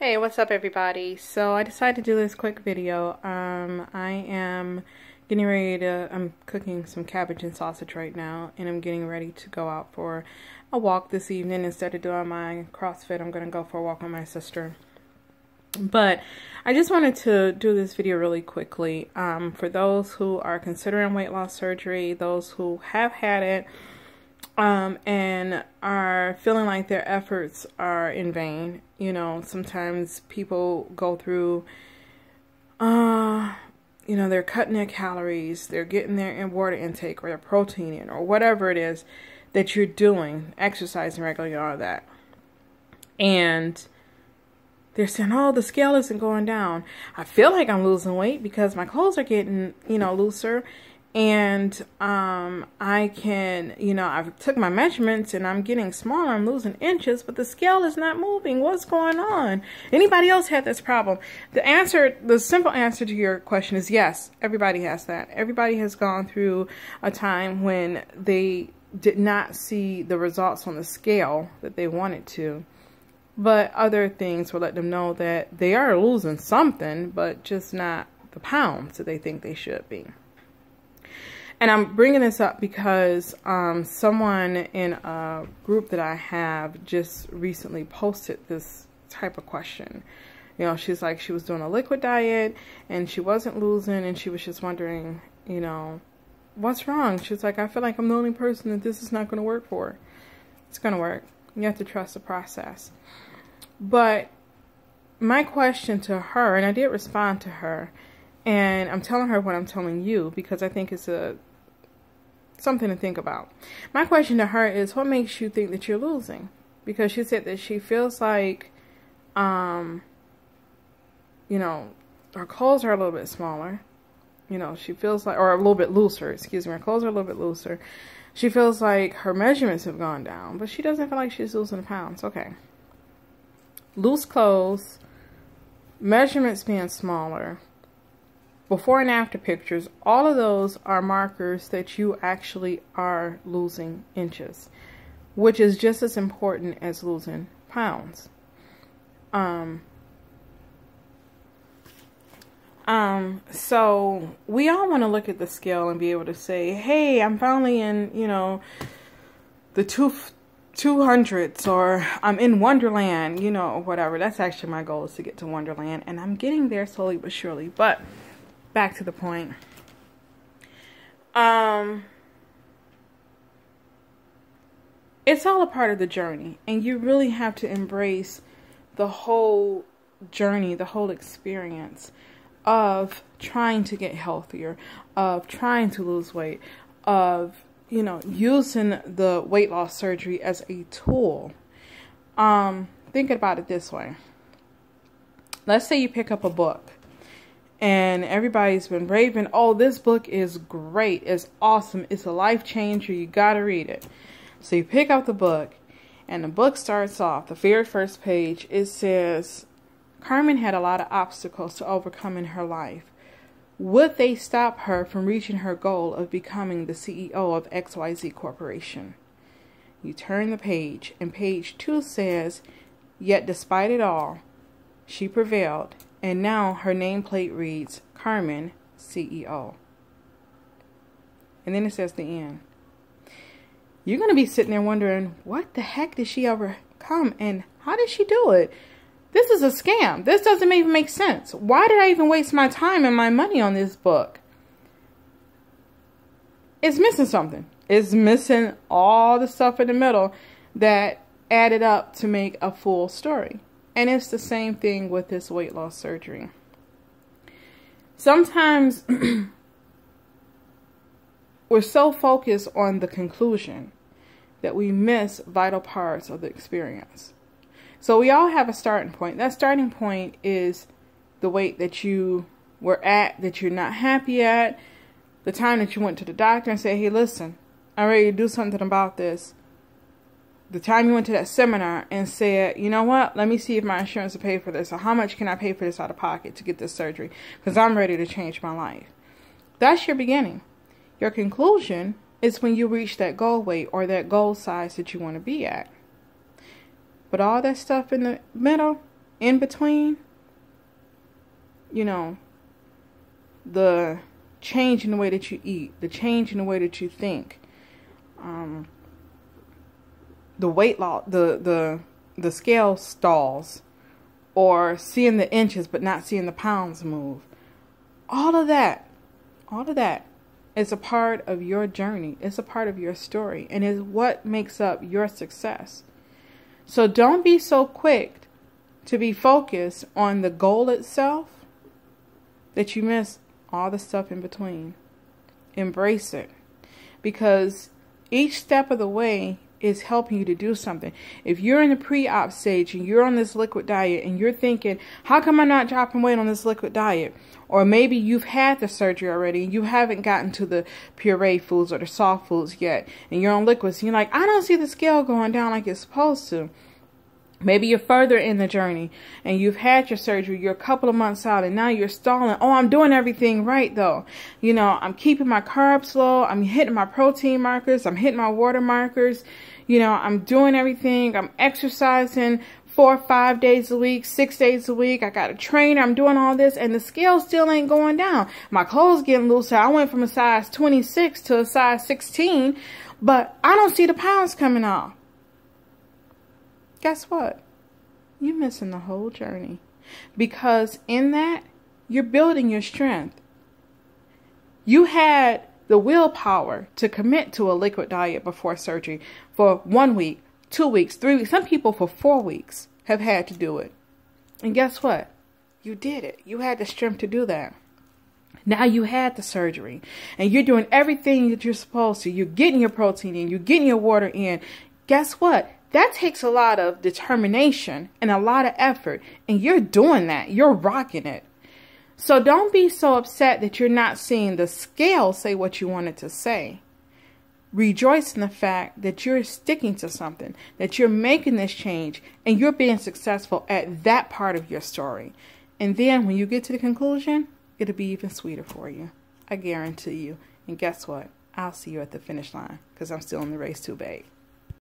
Hey, what's up everybody? So I decided to do this quick video. I am getting ready to, I'm cooking some cabbage and sausage right now, and I'm getting ready to go out for a walk this evening. Instead of doing my CrossFit, I'm going to go for a walk with my sister. But I just wanted to do this video really quickly for those who are considering weight loss surgery, those who have had it, and are feeling like their efforts are in vain. You know, sometimes people go through, you know, they're cutting their calories, they're getting their water intake or their protein in or whatever it is that you're doing, exercising regularly, all of that. And they're saying, oh, the scale isn't going down. I feel like I'm losing weight because my clothes are getting, you know, looser. And I can, you know, I've took my measurements and I'm getting smaller. I'm losing inches, but the scale is not moving. What's going on? Anybody else had this problem? The simple answer to your question is yes. Everybody has that. Everybody has gone through a time when they did not see the results on the scale that they wanted to. But other things will let them know that they are losing something, but just not the pounds that they think they should be. And I'm bringing this up because someone in a group that I have just recently posted this type of question. You know, she's like, she was doing a liquid diet and she wasn't losing, and she was just wondering, you know, what's wrong? She's like, I feel like I'm the only person that this is not going to work for. It's going to work. You have to trust the process. But my question to her, and I did respond to her, and I'm telling her what I'm telling you because I think it's something to think about. My question to her is, what makes you think that you're losing? Because she said that she feels like, you know, her clothes are a little bit smaller. You know, she feels like, or a little bit looser, excuse me, her clothes are a little bit looser. She feels like her measurements have gone down, but she doesn't feel like she's losing pounds. Okay. Loose clothes, measurements being smaller, before and after pictures, all of those are markers that you actually are losing inches, which is just as important as losing pounds. So we all want to look at the scale and be able to say, hey, I'm finally in, you know, the 200s, or I'm in Wonderland, you know, or whatever. That's actually my goal, is to get to Wonderland, and I'm getting there slowly but surely. But back to the point. It's all a part of the journey, and you really have to embrace the whole journey, the whole experience of trying to get healthier, of trying to lose weight, of, you know, using the weight loss surgery as a tool. Think about it this way. Let's say you pick up a book and everybody's been raving, oh, this book is great, it's awesome, it's a life changer, you gotta read it. So you pick up the book, and the book starts off, the very first page, it says, Carmen had a lot of obstacles to overcome in her life. Would they stop her from reaching her goal of becoming the CEO of XYZ Corporation? You turn the page, and page 2 says, yet despite it all, she prevailed, and now her nameplate reads, Carmen, CEO. And then it says the end. You're going to be sitting there wondering, what the heck did she overcome, and how did she do it? This is a scam. This doesn't even make sense. Why did I even waste my time and my money on this book? It's missing something. It's missing all the stuff in the middle that added up to make a full story. And it's the same thing with this weight loss surgery. Sometimes we're so focused on the conclusion that we miss vital parts of the experience. So we all have a starting point. That starting point is the weight that you were at, that you're not happy at, the time that you went to the doctor and said, hey, listen, I'm ready to do something about this. The time you went to that seminar and said, you know what, let me see if my insurance will pay for this, or how much can I pay for this out of pocket to get this surgery, because I'm ready to change my life. That's your beginning. Your conclusion is when you reach that goal weight or that goal size that you want to be at. But all that stuff in the middle in between, you know, the change in the way that you eat, the change in the way that you think, the weight loss, the scale stalls, or seeing the inches but not seeing the pounds move. All of that is a part of your journey. It's a part of your story, and is what makes up your success. So don't be so quick to be focused on the goal itself that you miss all the stuff in between. Embrace it, because each step of the way is helping you to do something. If you're in the pre-op stage and you're on this liquid diet and you're thinking, how come I'm not dropping weight on this liquid diet? Or maybe you've had the surgery already and you haven't gotten to the puree foods or the soft foods yet, and you're on liquids and you're like, I don't see the scale going down like it's supposed to. Maybe you're further in the journey and you've had your surgery, you're a couple of months out, and now you're stalling. Oh, I'm doing everything right though. You know, I'm keeping my carbs low, I'm hitting my protein markers, I'm hitting my water markers. You know, I'm doing everything. I'm exercising 4 or 5 days a week, 6 days a week. I got a trainer. I'm doing all this, and the scale still ain't going down. My clothes getting looser. I went from a size 26 to a size 16, but I don't see the pounds coming off. Guess what? You're missing the whole journey, because in that, you're building your strength. You had the willpower to commit to a liquid diet before surgery for 1 week, 2 weeks, 3 weeks. Some people for 4 weeks have had to do it. And guess what? You did it. You had the strength to do that. Now you had the surgery and you're doing everything that you're supposed to. You're getting your protein in, you're getting your water in. Guess what? That takes a lot of determination and a lot of effort. And you're doing that. You're rocking it. So don't be so upset that you're not seeing the scale say what you wanted to say. Rejoice in the fact that you're sticking to something, that you're making this change, and you're being successful at that part of your story. And then when you get to the conclusion, it'll be even sweeter for you. I guarantee you. And guess what? I'll see you at the finish line, because I'm still in the race too, babe.